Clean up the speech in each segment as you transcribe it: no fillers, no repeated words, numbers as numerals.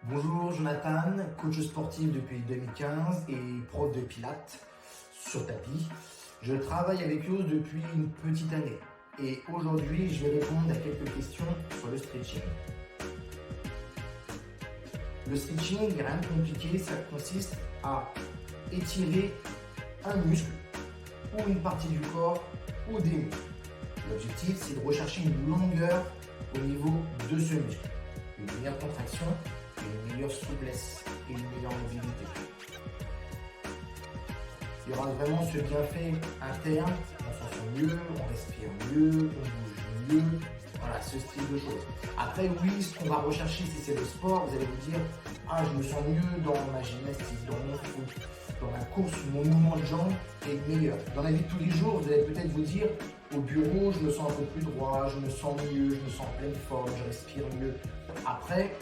Bonjour Jonathan, coach sportif depuis 2015 et prof de pilates sur tapis. Je travaille avec Yoast depuis une petite année et aujourd'hui je vais répondre à quelques questions sur le stretching. Le stretching, il n'y a rien de compliqué, ça consiste à étirer un muscle ou une partie du corps ou des muscles. L'objectif, c'est de rechercher une longueur au niveau de ce muscle, une meilleure contraction, une meilleure souplesse et une meilleure mobilité. Il y aura vraiment ce bienfait interne, on s'en sent mieux, on respire mieux, on bouge mieux, voilà, ce style de choses. Après, oui, ce qu'on va rechercher, si c'est le sport, vous allez vous dire, ah, je me sens mieux dans ma gymnastique, dans mon foot, dans ma course, mon mouvement de jambes est meilleur. Dans la vie de tous les jours, vous allez peut-être vous dire, au bureau, je me sens un peu plus droit, je me sens mieux, je me sens en pleine forme, je respire mieux. Après,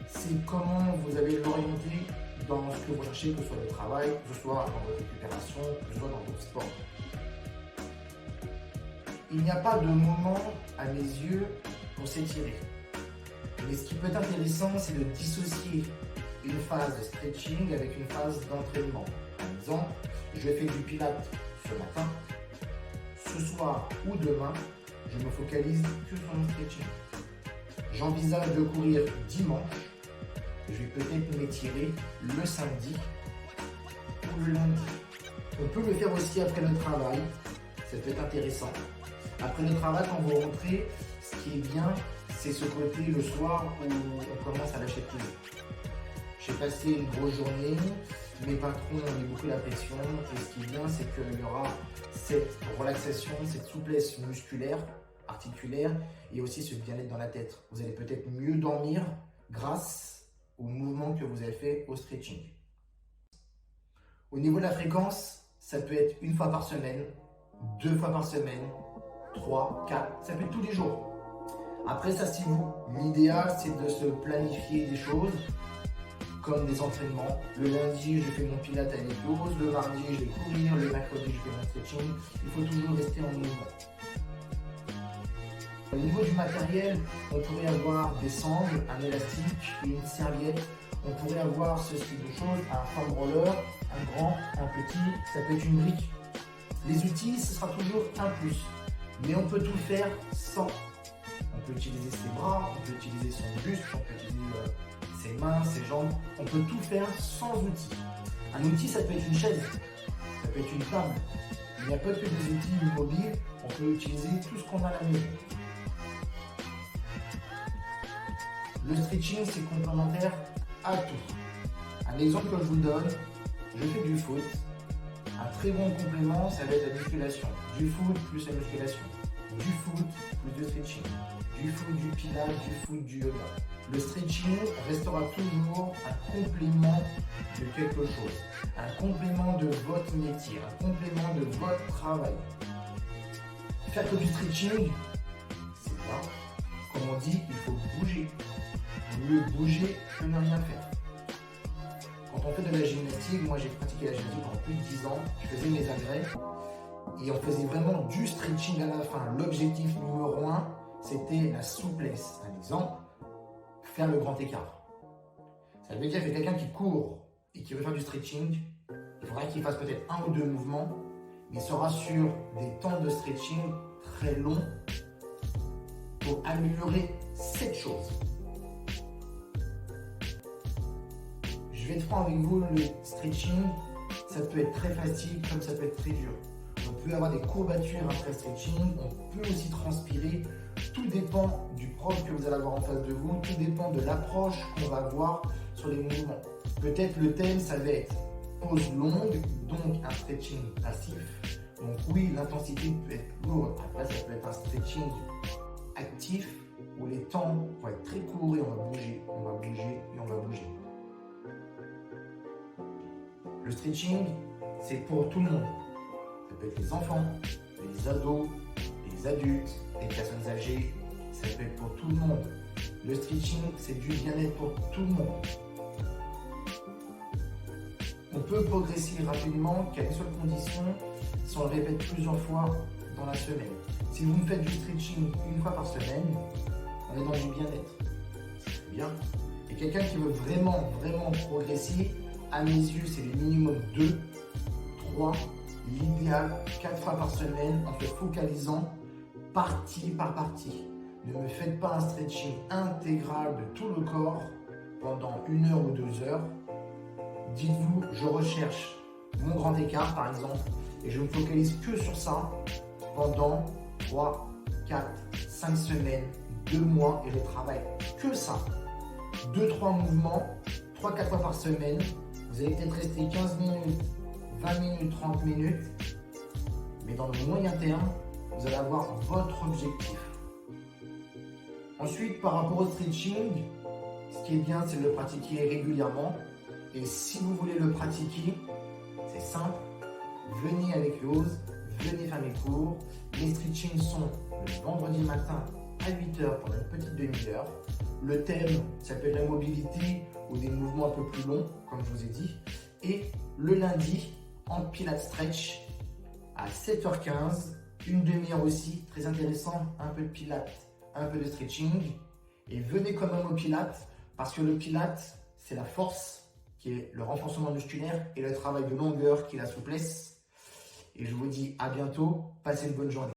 c'est comment vous allez l'orienter dans ce que vous cherchez, que ce soit le travail, que ce soit dans votre récupération, que ce soit dans votre sport. Il n'y a pas de moment, à mes yeux, pour s'étirer. Mais ce qui peut être intéressant, c'est de dissocier une phase de stretching avec une phase d'entraînement. Par exemple, je fais du pilates ce matin, ce soir ou demain, je me focalise que sur mon stretching. J'envisage de courir dimanche, je vais peut-être m'étirer le samedi ou le lundi. On peut le faire aussi après le travail, ça peut être intéressant. Après le travail, quand vous rentrez, ce qui est bien, c'est ce côté le soir où on commence à lâcher prise. J'ai passé une grosse journée, mes patrons ont mis beaucoup la pression et ce qui est bien, c'est qu'il y aura cette relaxation, cette souplesse musculaire, articulaire et aussi ce bien-être dans la tête. Vous allez peut-être mieux dormir grâce au mouvement que vous avez fait au stretching. Au niveau de la fréquence, ça peut être une fois par semaine, 2 fois par semaine, 3, 4, ça peut être tous les jours. Après, ça c'est vous. L'idéal, c'est de se planifier des choses comme des entraînements. Le lundi, je fais mon pilates avec Yoast, le mardi, je vais courir, le mercredi, je fais mon stretching. Il faut toujours rester en mouvement. Au niveau du matériel, on pourrait avoir des sangles, un élastique, une serviette. On pourrait avoir ce style de choses, un foam roller, un grand, un petit, ça peut être une brique. Les outils, ce sera toujours un plus. Mais on peut tout faire sans. On peut utiliser ses bras, on peut utiliser son buste, on peut utiliser ses mains, ses jambes. On peut tout faire sans outil. Un outil, ça peut être une chaise, ça peut être une table. Il n'y a pas que des outils mobiles, on peut utiliser tout ce qu'on a à la maison. Le stretching, c'est complémentaire à tout. Un exemple que je vous donne, je fais du foot. Un très bon complément, ça va être la musculation. Du foot plus la musculation. Du foot plus de stretching. Du foot, du pilates, du foot, du yoga. Le stretching restera toujours un complément de quelque chose. Un complément de votre métier, un complément de votre travail. Faire que du stretching, c'est quoi? Comme on dit, il faut bouger. Mieux bouger que ne rien faire. Quand on fait de la gymnastique, moi j'ai pratiqué la gymnastique pendant plus de 10 ans, je faisais mes agrès et on faisait vraiment du stretching à la fin. L'objectif numéro 1, c'était la souplesse. Un exemple, faire le grand écart. Ça veut dire que quelqu'un qui court et qui veut faire du stretching, il faudra qu'il fasse peut-être 1 ou 2 mouvements, mais il sera sur des temps de stretching très longs pour améliorer cette chose. Je vais être franc avec vous, le stretching, ça peut être très facile comme ça peut être très dur. On peut avoir des courbatures après stretching, on peut aussi transpirer. Tout dépend du prof que vous allez avoir en face de vous, tout dépend de l'approche qu'on va avoir sur les mouvements. Peut-être le thème, ça va être pause longue, donc un stretching passif. Donc oui, l'intensité peut être lourde. Après, ça peut être un stretching actif où les temps vont être très courts et on va bouger, on va bouger et on va bouger. Le stretching, c'est pour tout le monde. Ça peut être les enfants, les ados, les adultes, les personnes âgées. Ça peut être pour tout le monde. Le stretching, c'est du bien-être pour tout le monde. On peut progresser rapidement qu'à une seule condition, si on le répète plusieurs fois dans la semaine. Si vous faites du stretching une fois par semaine, on est dans du bien-être. C'est bien. Et quelqu'un qui veut vraiment progresser, à mes yeux, c'est le minimum 2, 3, l'idéal 4 fois par semaine en te focalisant partie par partie. Ne me faites pas un stretching intégral de tout le corps pendant 1 heure ou 2 heures. Dites-vous, je recherche mon grand écart par exemple et je me focalise que sur ça pendant 3, 4, 5 semaines, 2 mois et je travaille que ça. 2-3 mouvements, 3-4 fois par semaine. Vous allez peut-être rester 15 minutes, 20 minutes, 30 minutes. Mais dans le moyen terme, vous allez avoir votre objectif. Ensuite, par rapport au stretching, ce qui est bien, c'est de le pratiquer régulièrement. Et si vous voulez le pratiquer, c'est simple. Venez avec Rose, venez faire mes cours. Les stretchings sont le vendredi matin à 8h pendant une petite demi-heure. Le thème, ça peut être la mobilité ou des mouvements un peu plus longs, comme je vous ai dit. Et le lundi, en Pilates Stretch, à 7h15, une demi-heure aussi, très intéressant, un peu de Pilates, un peu de stretching. Et venez quand même au Pilates, parce que le Pilates, c'est la force, qui est le renforcement musculaire, et le travail de longueur, qui est la souplesse. Et je vous dis à bientôt, passez une bonne journée.